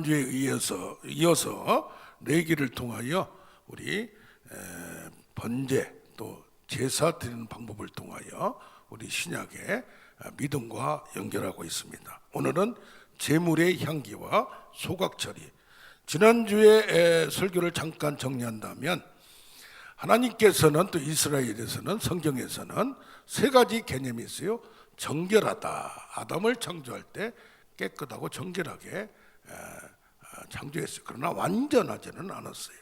지난주에 이어서 레위기를 통하여 우리 번제 또 제사 드리는 방법을 통하여 우리 신약의 믿음과 연결하고 있습니다. 오늘은 제물의 향기와 소각처리. 지난주에 설교를 잠깐 정리한다면 하나님께서는 또 이스라엘에서는 성경에서는 세 가지 개념이 있어요. 정결하다. 아담을 창조할 때 깨끗하고 정결하게 창조했어요. 그러나 완전하지는 않았어요.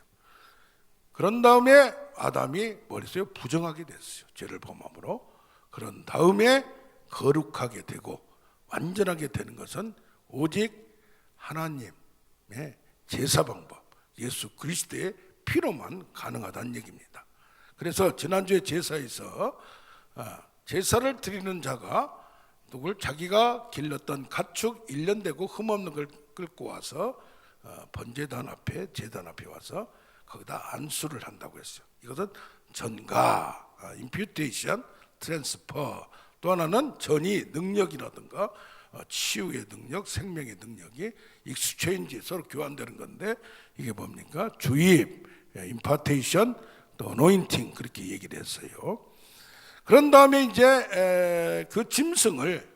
그런 다음에 아담이 뭘 했어요? 부정하게 됐어요. 죄를 범함으로. 그런 다음에 거룩하게 되고 완전하게 되는 것은 오직 하나님의 제사 방법, 예수 그리스도의 피로만 가능하다는 얘기입니다. 그래서 지난주에 제사에서 제사를 드리는 자가 누굴 자기가 길렀던 가축 1년 되고 흠없는 걸 끌고 와서 번제단 앞에 제단 앞에 와서 거기다 안수를 한다고 했어요. 이것은 전가, 임퓨테이션, 트랜스퍼. 또 하나는 전이 능력이라든가 치유의 능력, 생명의 능력이 익스체인지 서로 교환되는 건데 이게 뭡니까? 주입, 임파테이션, 또 어노인팅 그렇게 얘기를 했어요. 그런 다음에 이제 그 짐승을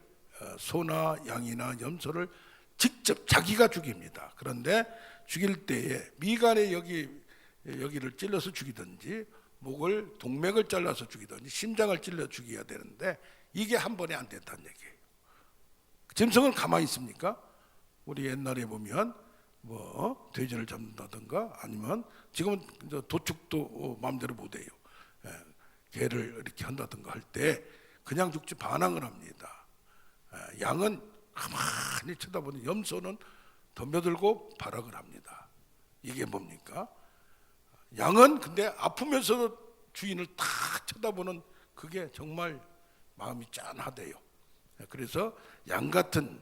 소나 양이나 염소를 직접 자기가 죽입니다. 그런데 죽일 때에 미간에 여기를 찔러서 죽이든지 목을 동맥을 잘라서 죽이든지 심장을 찔러 죽여야 되는데 이게 한 번에 안 된다는 얘기예요. 짐승은 가만히 있습니까? 우리 옛날에 보면 뭐 돼지를 잡는다든가 아니면 지금은 도축도 마음대로 못해요. 개를 이렇게 한다든가 할 때 그냥 죽지 반항을 합니다. 양은 가만히 쳐다보는, 염소는 덤벼들고 발악을 합니다. 이게 뭡니까? 양은 근데 아프면서도 주인을 탁 쳐다보는 그게 정말 마음이 짠하대요. 그래서 양 같은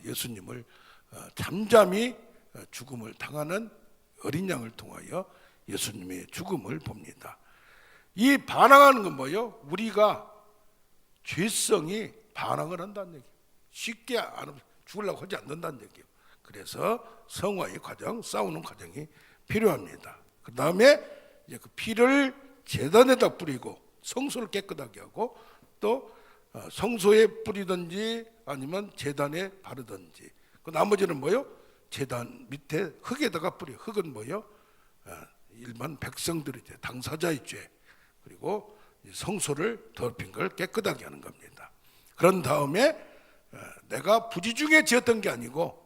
예수님을 잠잠히 죽음을 당하는 어린 양을 통하여 예수님의 죽음을 봅니다. 이 반항하는 건 뭐예요? 우리가 죄성이 반항을 한다는 얘기예요. 쉽게 죽으려고 하지 않는다는 얘기예요. 그래서 성화의 과정, 싸우는 과정이 필요합니다. 그 다음에 이제 그 피를 제단에다 뿌리고 성소를 깨끗하게 하고 또 성소에 뿌리든지 아니면 제단에 바르든지. 그 나머지는 뭐요? 제단 밑에 흙에다가 뿌려. 흙은 뭐요? 일반 백성들의 죄, 당사자의 죄. 그리고 성소를 더럽힌 걸 깨끗하게 하는 겁니다. 그런 다음에 내가 부지중에 지었던 게 아니고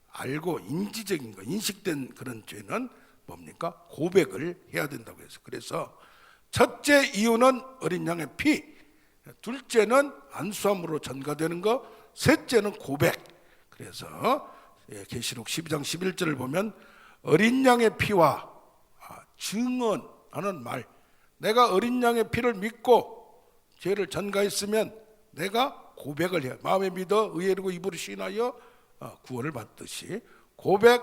알고 인지적인 거, 인식된 그런 죄는 뭡니까? 고백을 해야 된다고 해서. 그래서 첫째 이유는 어린 양의 피, 둘째는 안수함으로 전가되는 거, 셋째는 고백. 그래서 계시록 12장 11절을 보면 어린 양의 피와 증언하는 말, 내가 어린 양의 피를 믿고 죄를 전가했으면 내가 고백을 해야, 마음에 믿어 의외로 입으로 시인하여 구원을 받듯이 고백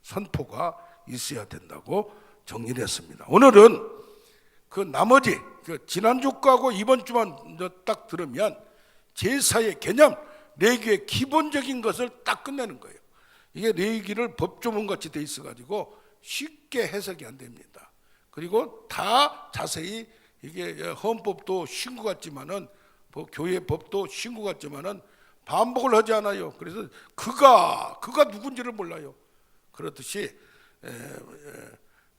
선포가 있어야 된다고 정리를 했습니다. 오늘은 그 나머지 지난주 거하고 이번 주만 딱 들으면 제사의 개념, 레위기의 기본적인 것을 딱 끝내는 거예요. 이게 레위기를 법조문같이 돼 있어가지고 쉽게 해석이 안 됩니다. 그리고 다 자세히 이게 헌법도 신구 같지만은 교회 법도 신구 같지만은 반복을 하지 않아요. 그래서 그가 누군지를 몰라요. 그렇듯이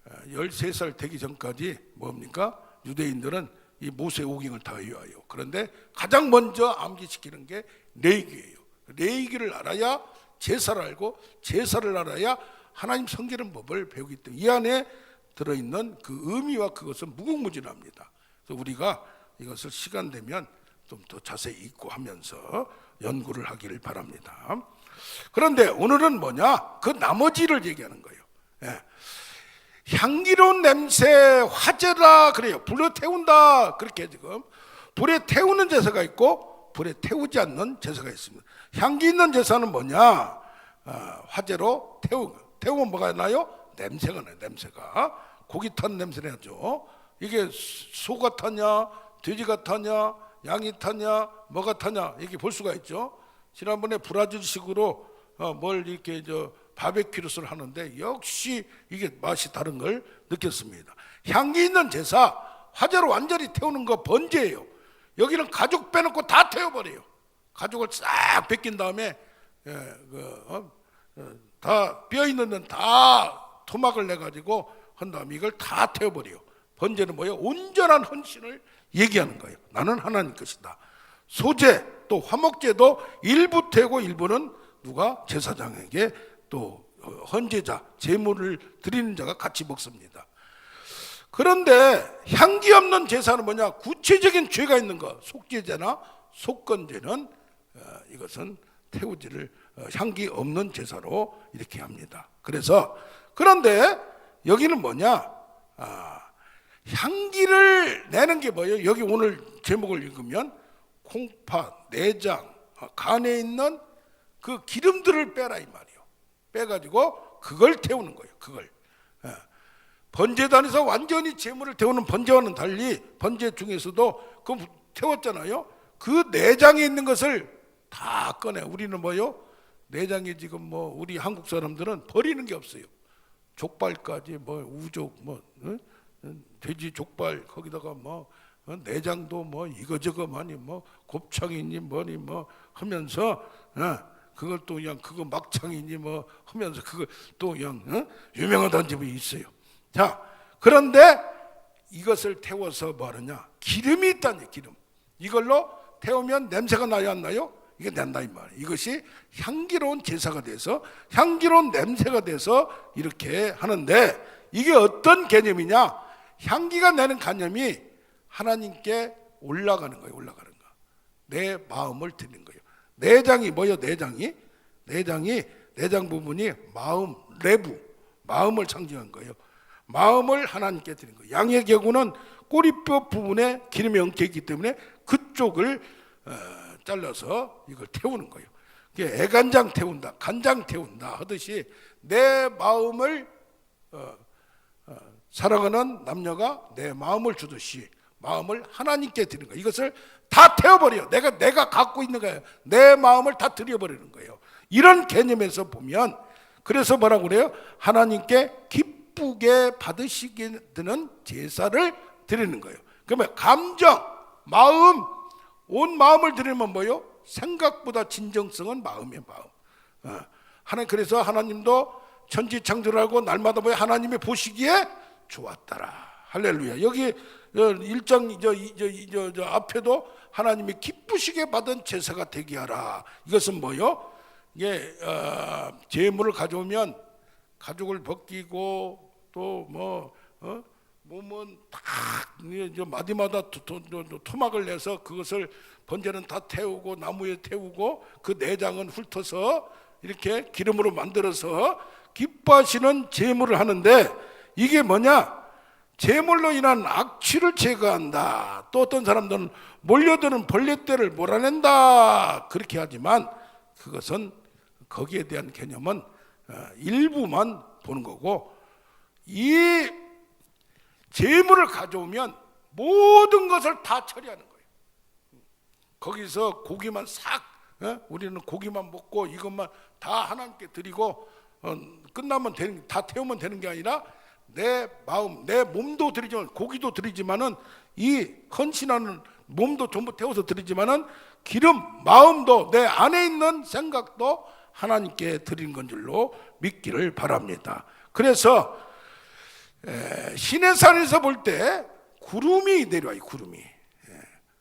13살 되기 전까지 뭡니까? 유대인들은 이 모세 오경을 다 외워요. 그런데 가장 먼저 암기시키는 게 레위기예요. 레위기를 알아야 제사를 알고 제사를 알아야 하나님 섬기는 법을 배우기 때문에 이 안에 들어있는 그 의미와 그것은 무궁무진합니다. 그래서 우리가 이것을 시간 되면 좀 더 자세히 읽고 하면서 연구를 하기를 바랍니다. 그런데 오늘은 뭐냐? 그 나머지를 얘기하는 거예요. 향기로운 냄새 화제라 그래요. 불에 태운다 그렇게 지금 불에 태우는 제사가 있고 불에 태우지 않는 제사가 있습니다. 향기 있는 제사는 뭐냐? 화제로 태우면 뭐가 나요? 냄새가 나요. 냄새가 고기 탄 냄새 나죠. 이게 소가 타냐 돼지가 타냐 양이 타냐 뭐가 타냐 이렇게 볼 수가 있죠. 지난번에 브라질식으로 뭘 이렇게 바베큐를 하는데 역시 이게 맛이 다른 걸 느꼈습니다. 향기 있는 제사, 화재로 완전히 태우는 거 번제예요. 여기는 가죽 빼놓고 다 태워버려요. 가죽을 싹 벗긴 다음에 다 비어있는 데는 다 토막을 내가지고 한 다음에 이걸 다 태워버려요. 번제는 뭐예요? 온전한 헌신을 얘기하는 거예요. 나는 하나님 것이다. 소제 또 화목제도 일부 태우고 일부는 누가? 제사장에게 또 헌제자, 제물을 드리는 자가 같이 먹습니다. 그런데 향기 없는 제사는 뭐냐? 구체적인 죄가 있는 것, 속죄제나 속건제는 이것은 태우지를 향기 없는 제사로 이렇게 합니다. 그런데 여기는 뭐냐? 향기를 내는 게 뭐예요? 여기 오늘 제목을 읽으면 콩팥, 내장, 간에 있는 그 기름들을 빼라 이 말이에요. 빼가지고 그걸 태우는 거예요. 그걸. 번제단에서 완전히 제물을 태우는 번제와는 달리 번제 중에서도 그 태웠잖아요. 그 내장에 있는 것을 다 꺼내. 우리는 뭐요? 내장에 지금 뭐 우리 한국 사람들은 버리는 게 없어요. 족발까지 뭐 우족 뭐 돼지 족발 거기다가 뭐 내장도 뭐 이거저거 많이 뭐 곱창이니 뭐니 뭐 하면서 그걸 또 그냥 그거 막창이니 뭐 하면서 그걸 또 그냥 유명하다는 집이 있어요. 자, 그런데 이것을 태워서 뭐 하느냐? 기름이 있다니 기름. 이걸로 태우면 냄새가 나요 안 나요? 이게 난다 이 말이에요. 이것이 향기로운 제사가 돼서 향기로운 냄새가 돼서 이렇게 하는데 이게 어떤 개념이냐? 향기가 나는 개념이 하나님께 올라가는 거예요. 올라가는 거. 내 마음을 드리는 거예요. 내장이 뭐예요? 내장 부분이 마음, 내부, 마음을 상징한 거예요. 마음을 하나님께 드리는 거예요. 양의 경우는 꼬리뼈 부분에 기름이 엉켜 있기 때문에 그쪽을 잘라서 이걸 태우는 거예요. 애간장 태운다, 간장 태운다 하듯이 내 마음을 사랑하는 남녀가 내 마음을 주듯이 마음을 하나님께 드리는 거예요. 이것을 다 태워버려요. 내가 갖고 있는 거예요. 내 마음을 다 드려버리는 거예요. 이런 개념에서 보면 그래서 뭐라고 그래요? 하나님께 기쁘게 받으시게 되는 제사를 드리는 거예요. 그러면 감정, 마음, 온 마음을 드리면 뭐예요? 생각보다 진정성은 마음이에요. 마음. 그래서 하나님도 천지 창조를 하고 날마다 뭐예요? 하나님이 보시기에 좋았더라. 할렐루야. 여기 1장 저 앞에도 하나님이 기쁘시게 받은 제사가 되게 하라. 이것은 뭐요? 이게 제물을 가져오면 가죽을 벗기고 또 뭐 몸은 다 마디마다 토막을 내서 그것을 번제는 다 태우고 나무에 태우고 그 내장은 훑어서 이렇게 기름으로 만들어서 기뻐하시는 제물을 하는데 이게 뭐냐? 제물로 인한 악취를 제거한다. 또 어떤 사람들은 몰려드는 벌레떼를 몰아낸다. 그렇게 하지만 그것은 거기에 대한 개념은 일부만 보는 거고 이 제물을 가져오면 모든 것을 다 처리하는 거예요. 거기서 고기만 싹 우리는 고기만 먹고 이것만 다 하나님께 드리고 끝나면 다 태우면 되는 게 아니라 내 마음, 내 몸도 드리지만 고기도 드리지만은 이 헌신하는 몸도 전부 태워서 드리지만은 기름, 마음도 내 안에 있는 생각도 하나님께 드리는 건 줄로 믿기를 바랍니다. 그래서 시내산에서 볼 때 구름이 내려와요. 구름이.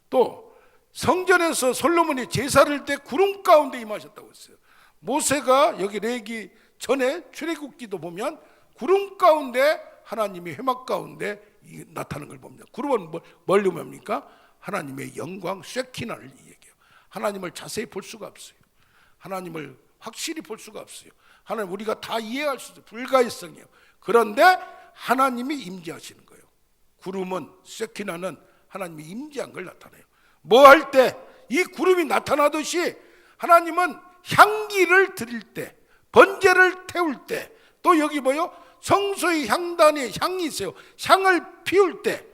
또 성전에서 솔로몬이 제사를 할 때 구름 가운데 임하셨다고 했어요. 모세가 여기 레기 전에 출애굽기도 보면 구름 가운데 하나님이 회막 가운데 나타나는 걸 봅니다. 구름은 뭘 의미합니까? 하나님의 영광 쉐키나를 얘기해요. 하나님을 자세히 볼 수가 없어요. 하나님을 확실히 볼 수가 없어요. 하나님 우리가 다 이해할 수 있어요. 불가일성이에요. 그런데 하나님이 임재하시는 거예요. 구름은 쉐키나는 하나님이 임재한 걸 나타내요. 뭐 할 때 이 구름이 나타나듯이 하나님은 향기를 드릴 때, 번제를 태울 때, 또 여기 뭐요? 성소의 향단에 향이 있어요. 향을 피울 때,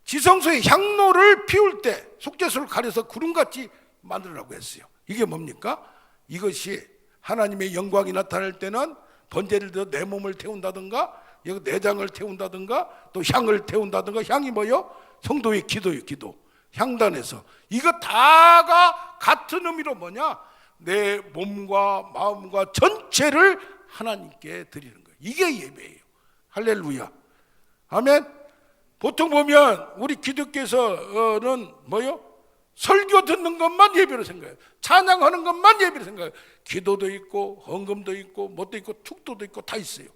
지성소의 향로를 피울 때 속죄소를 가려서 구름같이 만들라고 했어요. 이게 뭡니까? 이것이 하나님의 영광이 나타날 때는 번제를 들어 내 몸을 태운다든가 여기 내장을 태운다든가 또 향을 태운다든가. 향이 뭐요? 성도의 기도요. 기도. 향단에서 이거 다가 같은 의미로 뭐냐? 내 몸과 마음과 전체를 하나님께 드리는 거예요. 이게 예배예요. 할렐루야. 아멘. 보통 보면 우리 기독교에서는 뭐요? 설교 듣는 것만 예배로 생각해요. 찬양하는 것만 예배로 생각해요. 기도도 있고 헌금도 있고 뭣도 있고 축도도 있고 다 있어요.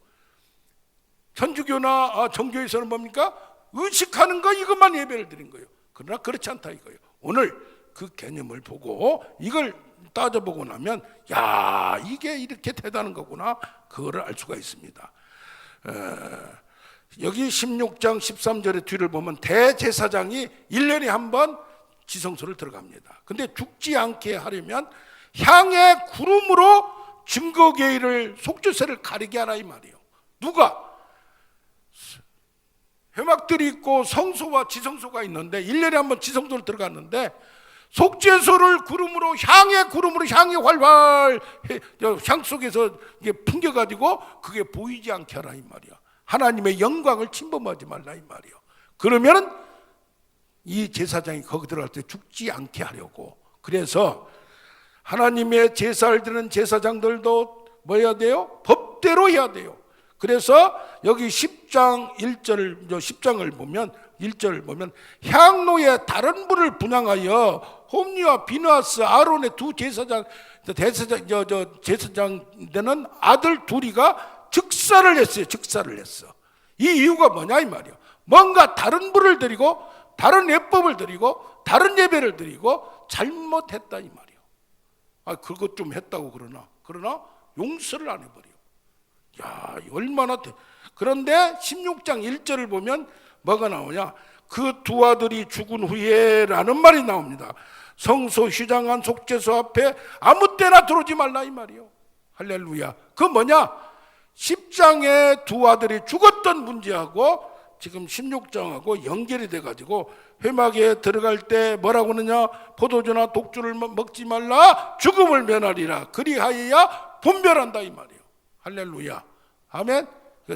천주교나 정교에서는 뭡니까? 의식하는 거 이것만 예배를 드린 거예요. 그러나 그렇지 않다 이거예요. 오늘 그 개념을 보고 이걸 따져보고 나면 야, 이게 이렇게 대단한 거구나, 그거를 알 수가 있습니다. 여기 16장 13절의 뒤를 보면 대제사장이 1년에 한 번 지성소를 들어갑니다. 근데 죽지 않게 하려면 향의 구름으로 증거계의를 속죄세를 가리게 하라 이 말이에요. 누가? 회막들이 있고 성소와 지성소가 있는데 1년에 한 번 지성소를 들어갔는데 속죄소를 구름으로, 향의 구름으로 향이 활활 향 속에서 이게 풍겨가지고 그게 보이지 않게 하라 이 말이야. 하나님의 영광을 침범하지 말라 이 말이야. 그러면은 이 제사장이 거기 들어갈 때 죽지 않게 하려고, 그래서 하나님의 제사를 드리는 제사장들도 뭐 해야 돼요? 법대로 해야 돼요. 그래서 여기 10장 1절 10장을 보면 1절을 보면 향로에 다른 불을 분향하여 홈리와 비누아스 아론의 두 제사장 제사장 되는 아들 둘이가 즉사를 했어요. 즉사를 했어. 이 이유가 뭐냐 이 말이야. 뭔가 다른 불을 드리고 다른 예법을 드리고 다른 예배를 드리고 잘못했다 이 말이야. 그것 좀 했다고 그러나 용서를 안 해버려. 야, 얼마나 그런데 16장 1절을 보면 뭐가 나오냐? 그 두 아들이 죽은 후에 라는 말이 나옵니다. 성소 휘장한 속죄소 앞에 아무 때나 들어오지 말라 이 말이요. 할렐루야. 그 뭐냐? 10장에 두 아들이 죽었던 문제하고 지금 16장하고 연결이 돼가지고 회막에 들어갈 때 뭐라고 하느냐? 포도주나 독주를 먹지 말라, 죽음을 면하리라. 그리하여야 분별한다 이 말이에요. 할렐루야. 아멘.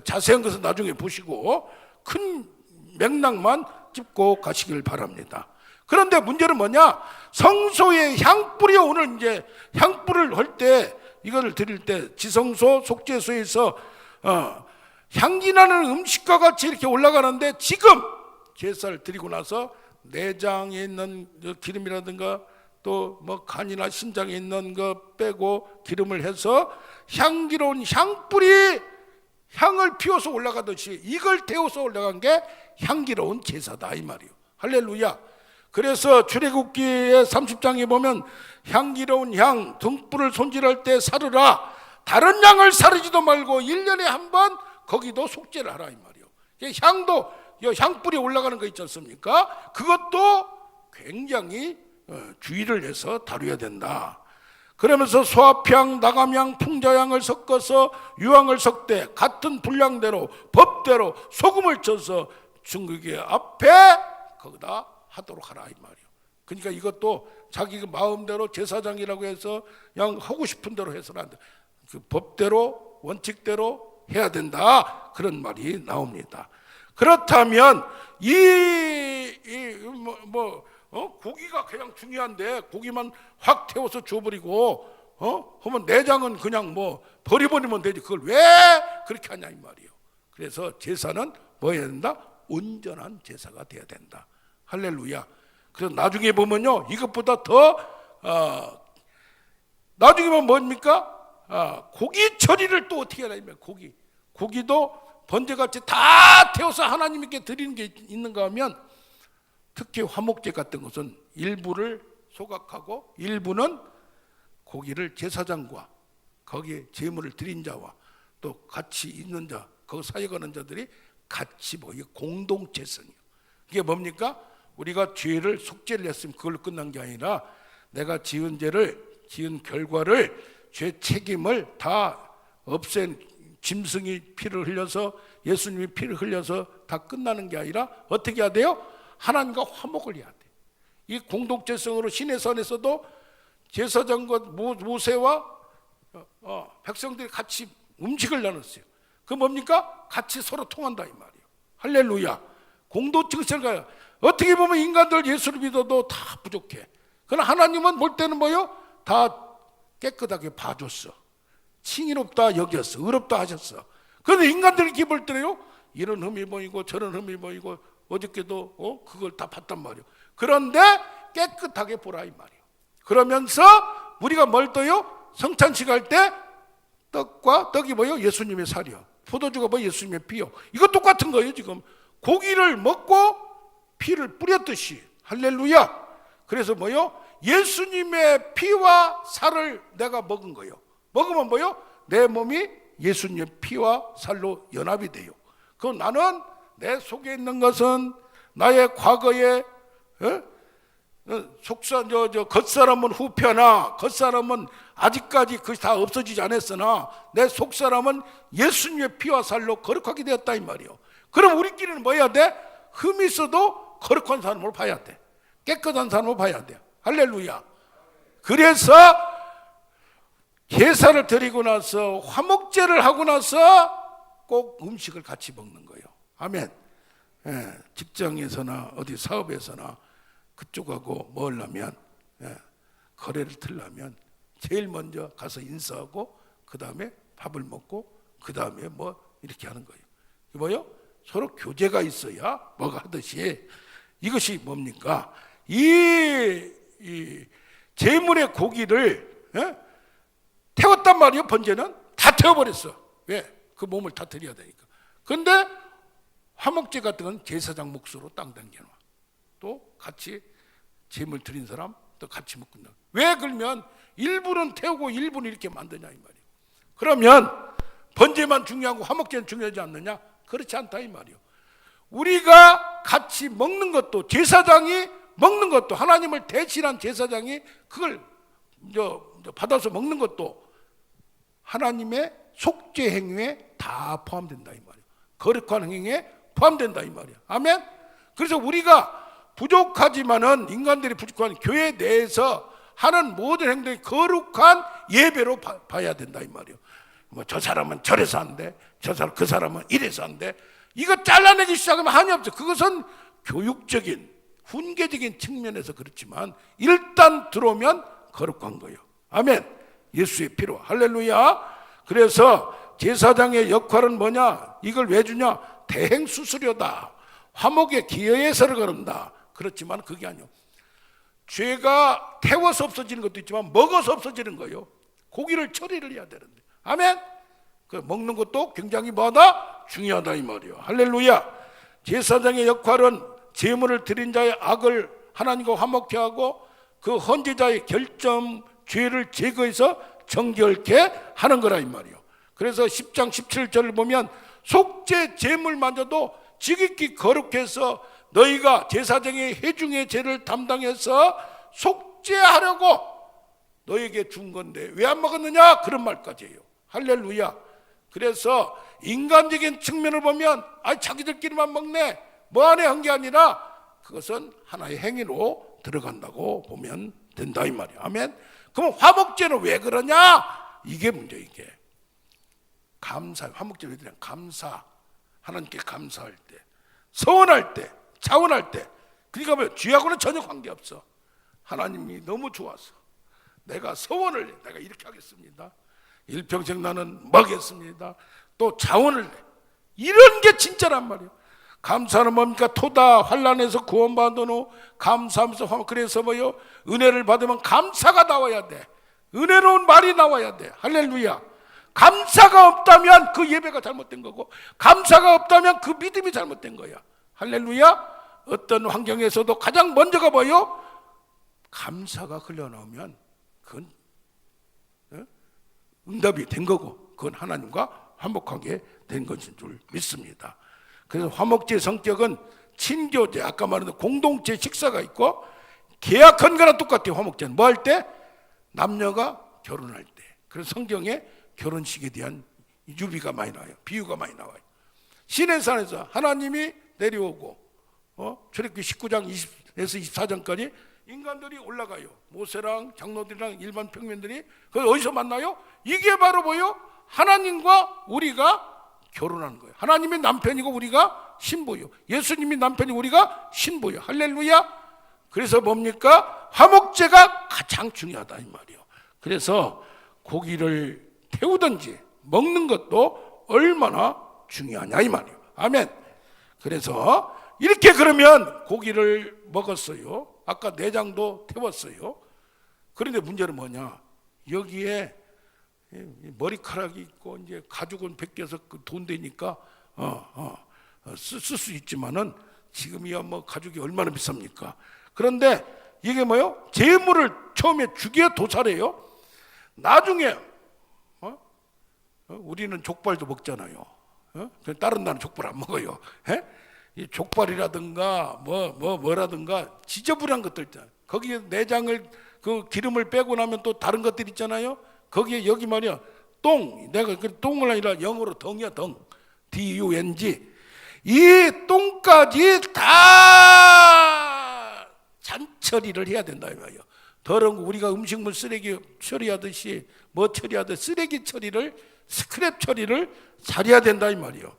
자세한 것은 나중에 보시고 큰 맥락만 짚고 가시길 바랍니다. 그런데 문제는 뭐냐? 성소의 향불이 오늘 이제 향불을 할 때 이거를 드릴 때 지성소 속죄소에서 향기 나는 음식과 같이 이렇게 올라가는데 지금 제사를 드리고 나서 내장에 있는 기름이라든가 또 뭐 간이나 신장에 있는 거 빼고 기름을 해서 향기로운 향불이 향을 피워서 올라가듯이 이걸 태워서 올라간 게 향기로운 제사다 이 말이에요. 할렐루야. 그래서 출애굽기의 30장에 보면 향기로운 향 등불을 손질할 때 사르라, 다른 양을 사르지도 말고 1년에 한 번 거기도 속죄를 하라 이 말이에요. 향도 향불이 올라가는 거 있지 않습니까? 그것도 굉장히 주의를 해서 다뤄야 된다. 그러면서 소합향, 나감향, 풍자향을 섞어서 유황을 섞되 같은 분량대로 법대로 소금을 쳐서 증거계 앞에 거기다 하도록 하라 이 말이에요. 그러니까 이것도 자기 마음대로 제사장이라고 해서 그냥 하고 싶은 대로 해서는 안 돼. 그 법대로 원칙대로 해야 된다, 그런 말이 나옵니다. 그렇다면 고기가 그냥 중요한데 고기만 확 태워서 줘버리고 하면 내장은 그냥 버려버리면 되지, 그걸 왜 그렇게 하냐 이 말이에요. 그래서 제사는 뭐 해야 된다? 온전한 제사가 돼야 된다. 할렐루야. 그래서 나중에 보면요, 이것보다 더 나중에 보면 뭡니까? 고기 처리를 또 어떻게 하냐면 고기도 번제같이 다 태워서 하나님께 드리는 게 있는가 하면 특히 화목제 같은 것은 일부를 소각하고 일부는 고기를 제사장과 거기에 제물을 드린 자와 또 같이 있는 자, 거기 사역하는 자들이 같이 이게 공동체성이에요. 이게 뭡니까? 우리가 죄를 속죄를 했으면 그걸로 끝난 게 아니라 내가 지은 결과를 죄 책임을 다 없앤 짐승이 피를 흘려서 예수님이 피를 흘려서 다 끝나는 게 아니라 어떻게 해야 돼요? 하나님과 화목을 해야 돼. 이 공동체성으로 시내산에서도 제사장과 모세와 백성들이 같이 음식을 나눴어요. 그 뭡니까? 같이 서로 통한다 이 말이에요. 할렐루야. 공동체를 가요. 어떻게 보면 인간들 예수를 믿어도 다 부족해. 그러나 하나님은 볼 때는 뭐요? 다 깨끗하게 봐줬어. 칭의롭다 여겼어. 의롭다 하셨어. 그런데 인간들이 기볼 때요, 이런 흠이 보이고 저런 흠이 보이고 어저께도 그걸 다 봤단 말이에요. 그런데 깨끗하게 보라 이 말이에요. 그러면서 우리가 뭘 떠요? 성찬식 할 때 떡이 뭐요? 예수님의 살이요. 포도주가 뭐 예수님의 피요. 이거 똑같은 거예요. 지금 고기를 먹고 피를 뿌렸듯이. 할렐루야. 그래서 뭐요? 예수님의 피와 살을 내가 먹은 거예요. 먹으면 뭐요? 내 몸이 예수님의 피와 살로 연합이 돼요. 그 나는 내 속에 있는 것은 나의 과거에 겉사람은 후패나 겉사람은 아직까지 그것이 다 없어지지 않았으나 내 속사람은 예수님의 피와 살로 거룩하게 되었다 이 말이에요. 그럼 우리끼리는 뭐 해야 돼? 흠이 있어도 거룩한 사람을 봐야 돼. 깨끗한 사람을 봐야 돼. 할렐루야. 그래서 제사를 드리고 나서 화목제를 하고 나서 꼭 음식을 같이 먹는 거예요. 아멘. 직장에서나 어디 사업에서나 그쪽하고 뭐 하려면 거래를 틀려면 제일 먼저 가서 인사하고 그 다음에 밥을 먹고 그 다음에 뭐 이렇게 하는 거예요. 뭐요? 서로 교제가 있어야 뭐가 하듯이 이것이 뭡니까? 이 제물의 고기를 태웠단 말이에요. 번제는 다 태워버렸어. 왜? 그 몸을 다 드려야 되니까. 그런데 화목제 같은 건 제사장 몫으로 땅 당겨놔. 또 같이 제물 드린 사람 또 같이 먹는다. 왜 그러면 일부는 태우고 일부는 이렇게 만드냐 이 말이에요. 그러면 번제만 중요하고 화목제는 중요하지 않느냐? 그렇지 않다 이 말이에요. 우리가 같이 먹는 것도 제사장이 먹는 것도 하나님을 대신한 제사장이 그걸 받아서 먹는 것도 하나님의 속죄 행위에 다 포함된다 이 말이에요. 거룩한 행위에 포함된다 이 말이에요. 아멘. 그래서 우리가 부족하지만은 인간들이 부족한 교회 내에서 하는 모든 행동이 거룩한 예배로 봐야 된다 이 말이에요. 뭐 저 사람은 저래서 안 돼, 그 사람은 이래서 안 돼. 이거 잘라내기 시작하면 한이 없어. 그것은 교육적인 훈계적인 측면에서 그렇지만 일단 들어오면 거룩한 거예요. 아멘. 예수의 피로. 할렐루야. 그래서 제사장의 역할은 뭐냐? 이걸 왜 주냐? 대행수수료다. 화목에 기여해서를 거른다. 그렇지만 그게 아니요. 죄가 태워서 없어지는 것도 있지만 먹어서 없어지는 거예요. 고기를 처리를 해야 되는데. 아멘. 그 먹는 것도 굉장히 뭐하다? 중요하다 이 말이에요. 할렐루야. 제사장의 역할은 제물을 드린 자의 악을 하나님과 화목케 하고 그 헌제자의 결점 죄를 제거해서 정결케 하는 거라 이 말이에요. 그래서 10장 17절을 보면 속죄 제물마저도 지극히 거룩해서 너희가 제사장의 회중의 죄를 담당해서 속죄하려고 너에게 준 건데 왜 안 먹었느냐? 그런 말까지 해요. 할렐루야. 그래서 인간적인 측면을 보면 자기들끼리만 먹네 뭐하네 한 게 아니라 그것은 하나의 행위로 들어간다고 보면 된다 이 말이야. 아멘. 그럼 화목제는 왜 그러냐? 이게 문제. 이게 감사. 화목제는 왜 그러냐? 감사. 하나님께 감사할 때, 서원할 때, 자원할 때. 그러니까 뭐 죄하고는 전혀 관계없어. 하나님이 너무 좋아서 내가 서원을 내가 이렇게 하겠습니다. 일평생 나는 먹겠습니다. 또 자원을 내. 이런 게 진짜란 말이에요. 감사는 뭡니까? 토다 환난에서 구원받은 감사하면서. 그래서 뭐요? 은혜를 받으면 감사가 나와야 돼. 은혜로운 말이 나와야 돼. 할렐루야. 감사가 없다면 그 예배가 잘못된 거고 감사가 없다면 그 믿음이 잘못된 거야. 할렐루야. 어떤 환경에서도 가장 먼저가 뭐요? 감사가 흘러나오면 그건 응답이 된 거고 그건 하나님과 화목하게 된 것인 줄 믿습니다. 그래서 화목제의 성격은 친교제, 아까 말한 공동체 식사가 있고 계약한 거랑 똑같아요. 화목제는 뭐 할 때? 남녀가 결혼할 때. 그래서 성경에 결혼식에 대한 유비가 많이 나와요. 비유가 많이 나와요. 시내산에서 하나님이 내려오고 출애굽기 19장 20에서 24장까지 인간들이 올라가요. 모세랑 장로들이랑 일반 평민들이. 그 어디서 만나요? 이게 바로 뭐요? 하나님과 우리가 결혼하는 거예요. 하나님이 남편이고 우리가 신부요. 예수님이 남편이고 우리가 신부요. 할렐루야. 그래서 뭡니까? 화목제가 가장 중요하다 이 말이에요. 그래서 고기를 태우든지 먹는 것도 얼마나 중요하냐 이 말이에요. 아멘. 그래서 이렇게 그러면 고기를 먹었어요. 아까 내장도 태웠어요. 그런데 문제는 뭐냐? 여기에 머리카락이 있고 이제 가죽은 벗겨서 돈 되니까 쓸 수 있지만은 지금이야 뭐 가죽이 얼마나 비쌉니까? 그런데 이게 뭐요? 제물을 처음에 죽여 도살해요. 나중에 우리는 족발도 먹잖아요. 다른 나라는 족발 안 먹어요. 이 족발이라든가 뭐라든가 지저분한 것들 있잖아요. 거기에 내장을 그 기름을 빼고 나면 또 다른 것들 있잖아요. 거기에 여기 말이야 똥, 내가 그 똥을 아니라 영어로 덩이야 덩, D-U-N-G. 이 똥까지 다 잔처리를 해야 된다 이 말이야. 더러운 거 우리가 음식물 쓰레기 처리하듯이 뭐 처리하듯 쓰레기 처리를 스크랩 처리를 잘해야 된다 이 말이에요.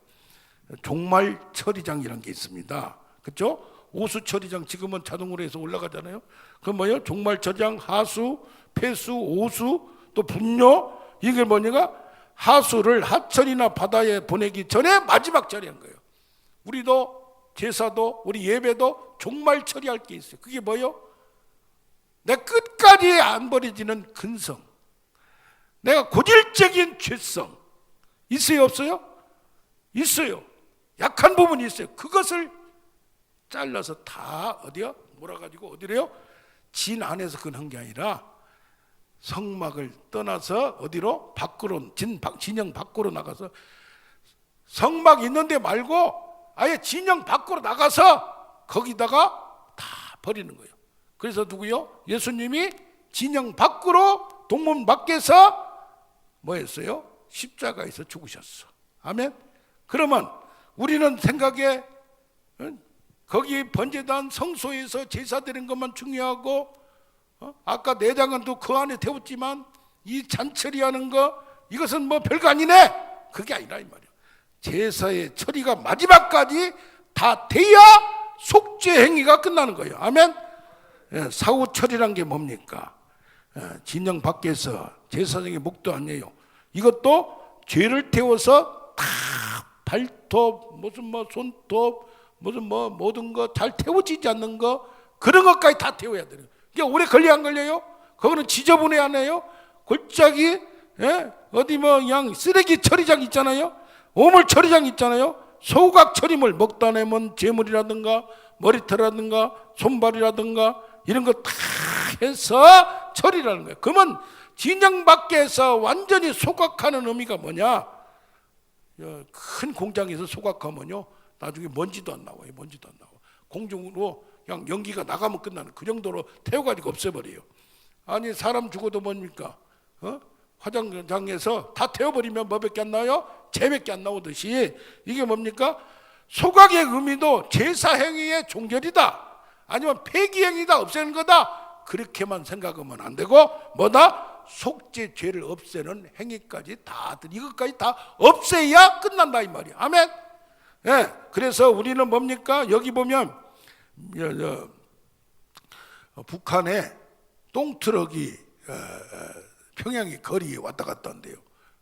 종말 처리장이라는 게 있습니다. 그렇죠? 오수 처리장 지금은 자동으로 해서 올라가잖아요. 그 뭐예요? 종말 처리장, 하수, 폐수, 오수, 또 분뇨. 이게 뭐냐가 하수를 하천이나 바다에 보내기 전에 마지막 처리한 거예요. 우리도 제사도 우리 예배도 종말 처리할 게 있어요. 그게 뭐예요? 내 끝까지 안 버려지는 근성, 내가 고질적인 죄성 있어요 없어요? 있어요. 약한 부분이 있어요. 그것을 잘라서 다 어디요? 몰아가지고 어디래요? 진 안에서 그한 게 아니라 성막을 떠나서 어디로? 밖으로 진영 밖으로 나가서 성막 있는데 말고 아예 진영 밖으로 나가서 거기다가 다 버리는 거예요. 그래서 누구요? 예수님이 진영 밖으로 동문 밖에서 뭐 했어요? 십자가에서 죽으셨어. 아멘. 그러면 우리는 생각에 거기 번제단 성소에서 제사 드리는 것만 중요하고 아까 내장은 또 그 안에 태웠지만 이 잔처리하는 거 이것은 뭐 별거 아니네. 그게 아니라 이 말이에요. 제사의 처리가 마지막까지 다 돼야 속죄 행위가 끝나는 거예요. 아멘. 사후 처리란 게 뭡니까? 진영 밖에서 제사장의 목도 아니에요. 이것도 죄를 태워서 다 발톱 무슨 뭐 손톱 무슨 뭐 모든 거 잘 태워지지 않는 거 그런 것까지 다 태워야 돼요. 이게 오래 걸려 안 걸려요? 그거는 지저분해 안 해요? 골짜기 어디 뭐 그냥 쓰레기 처리장 있잖아요. 오물 처리장 있잖아요. 소각 처리물 먹다 내면 재물이라든가 머리털이라든가 손발이라든가 이런 거 다 해서 처리라는 거예요. 그러면 진영 밖에서 완전히 소각하는 의미가 뭐냐? 큰 공장에서 소각하면요 나중에 먼지도 안 나와요. 먼지도 안 나와. 공중으로 그냥 연기가 나가면 끝나는 그 정도로 태워가지고 없애버려요. 아니 사람 죽어도 뭡니까? 화장장에서 다 태워버리면 뭐밖에 안 나와요? 재밖에 안 나오듯이 이게 뭡니까? 소각의 의미도 제사행위의 종결이다 아니면 폐기행위다 없애는 거다 그렇게만 생각하면 안 되고 뭐다? 속죄 죄를 없애는 행위까지 다 이것까지 다 없애야 끝난다 이 말이야. 아멘. 예, 그래서 우리는 뭡니까? 여기 보면 북한에 똥트럭이 평양의 거리에 왔다 갔다 한대요.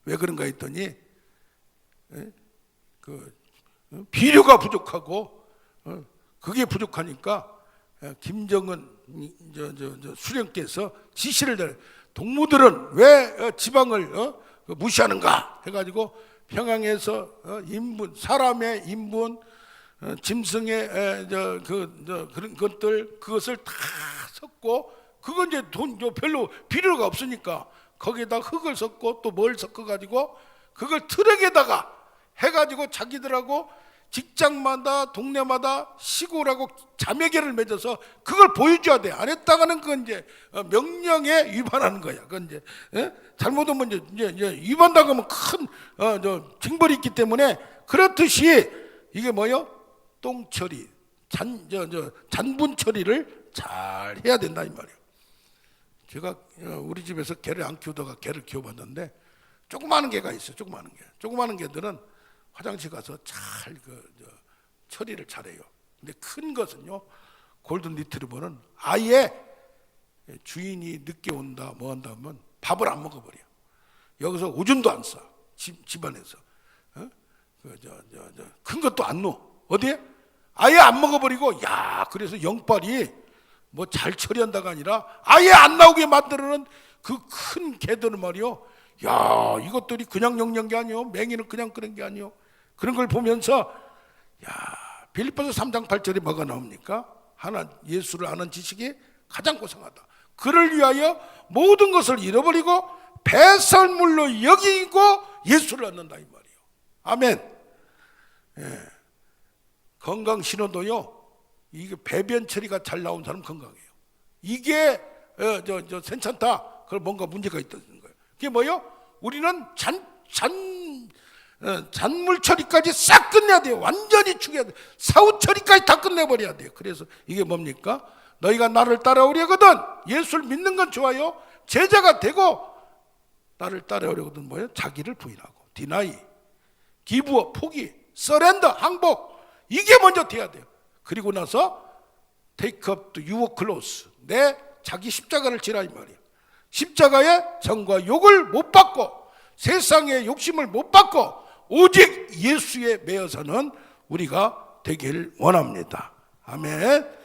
왜 그런가 했더니 비료가 부족하고 그게 부족하니까 김정은 수령께서 지시를 내려 동무들은 왜 지방을 무시하는가 해가지고 평양에서 인분 사람의 인분 짐승의 그런 것들 그것을 다 섞고 그건 이제 돈 별로 필요가 없으니까 거기에다 흙을 섞고 또 뭘 섞어가지고 그걸 트럭에다가 해가지고 자기들하고 직장마다 동네마다 시골하고 자매계를 맺어서 그걸 보여줘야 돼. 안 했다가는 그건 이제 명령에 위반하는 거야. 그건 이제 잘못하면 이제 위반당하면 큰 징벌이 있기 때문에 그렇듯이 이게 뭐요? 똥처리, 잔분 처리를 잘 해야 된다 이 말이에요. 제가 우리 집에서 개를 안 키우다가 개를 키워봤는데 조그마한 개가 있어요. 조그마한 개들은 화장실 가서 잘 처리를 잘해요. 근데 큰 것은요, 골든 리트리버는 아예 주인이 늦게 온다 뭐 한다 하면 밥을 안 먹어버려. 여기서 오줌도 안 싸. 집안에서 큰 것도 안 넣어. 어디에? 아예 안 먹어버리고, 야, 그래서 영빨이 뭐 잘 처리한다가 아니라 아예 안 나오게 만드는 그 큰 개들은 말이요, 야, 이것들이 그냥 영양 게 아니요, 맹이는 그냥 그런 게 아니요. 그런 걸 보면서, 야, 빌립보서 3장 8절에 뭐가 나옵니까? 하나 예수를 아는 지식이 가장 고상하다. 그를 위하여 모든 것을 잃어버리고 배설물로 여기고 예수를 얻는다 이 말이에요. 아멘. 예. 건강 신호도요, 이게 배변 처리가 잘 나온 사람 건강해요. 이게 괜찮다. 그걸 뭔가 문제가 있다는 거예요. 그게 뭐요? 우리는 잔물 처리까지 싹 끝내야 돼요. 완전히 죽여야 돼요. 사후 처리까지 다 끝내버려야 돼요. 그래서 이게 뭡니까? 너희가 나를 따라오려거든, 예수를 믿는 건 좋아요. 제자가 되고 나를 따라오려거든 뭐예요? 자기를 부인하고, 디나이, 기부어, 포기, 서렌더, 항복, 이게 먼저 돼야 돼요. 그리고 나서 take up the your cross, 내 자기 십자가를 지라 이 말이에요. 십자가의 정과 욕을 못 받고 세상의 욕심을 못 받고 오직 예수에 매여서는 우리가 되길 원합니다. 아멘.